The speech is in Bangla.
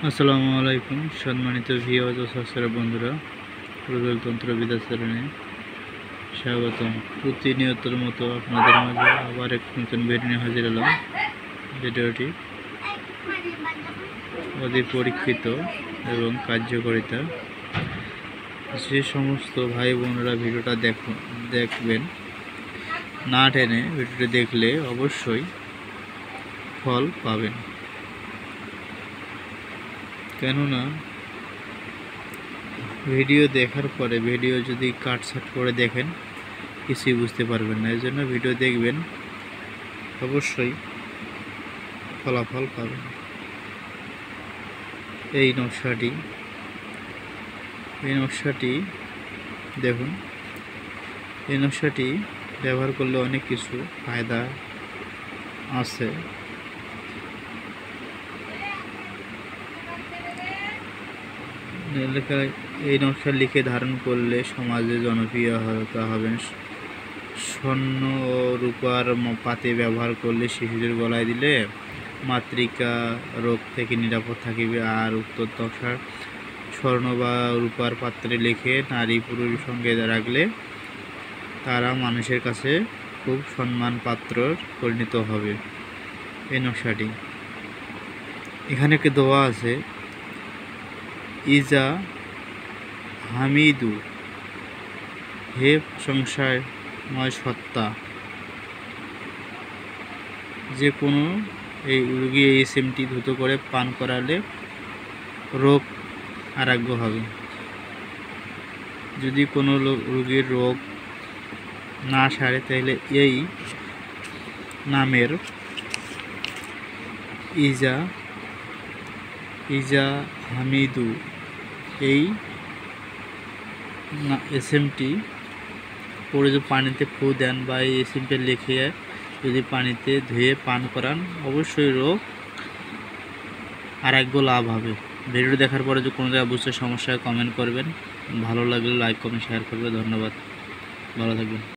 আসসালামু আলাইকুম সম্মানিত ভিউয়ার্স ও সাবস্ক্রাইবার বন্ধুরা, প্রজনতন্ত্রবিদ্যা চ্যানেলে স্বাগতম। প্রতিনিয়তের মতো আপনাদের মাঝে আবার এক নতুন ভিডিও নিয়ে হাজির হলাম। ভিডিওটি অতি পরীক্ষিত এবং কার্যকারিতা। যে সমস্ত ভাই বোনেরা ভিডিওটা দেখবেন, না টেনে ভিডিওটি দেখলে অবশ্যই ফল পাবেন। কেননা ভিডিও দেখার পরে ভিডিও যদি কাটছাট করে দেখেন কিছুই বুঝতে পারবেন না। এই জন্য ভিডিও দেখবেন, অবশ্যই ফলাফল পাবেন। এই নকশাটি দেখুন। এই নকশাটি ব্যবহার করলে অনেক কিছু ফায়দা আছে। এই নকশা লিখে ধারণ করলে সমাজে জনপ্রিয় হবেন। স্বর্ণ ও রূপার পাতে ব্যবহার করলে শিশুদের গলায় দিলে মাতৃকা রোগ থেকে নিরাপদ থাকিবে। আর উক্ত নকশা স্বর্ণ বা রূপার পাত্রে লিখে নারী পুরুষ সঙ্গে রাখলে তারা মানুষের কাছে খুব সম্মান পাত্র পরিণত হবে। এই নকশাটি এখানে একটি দোয়া আছে, ইজা হামিদু, হে প্রশংসাময় সত্তা। যে কোনো এই রোগী এই সিমটি দ্রুত করে পান করালে রোগ আরোগ্য হবে। যদি কোনো রোগীর রোগ না সারে তাহলে এই নামের ইজা হামিদু এই এসএমটি পরে যদি পানিতে ফু দেন বা এই এসএমটি লিখে যদি পানিতে ধুয়ে পান করান, অবশ্যই রোগ আরোগ্য লাভ হবে। ভিডিও দেখার পরে যদি কোনো জায়গায় বুঝতে সমস্যা হয় কমেন্ট করবেন। ভালো লাগলে লাইক কমেন্ট শেয়ার করবে। ধন্যবাদ, ভালো থাকবেন।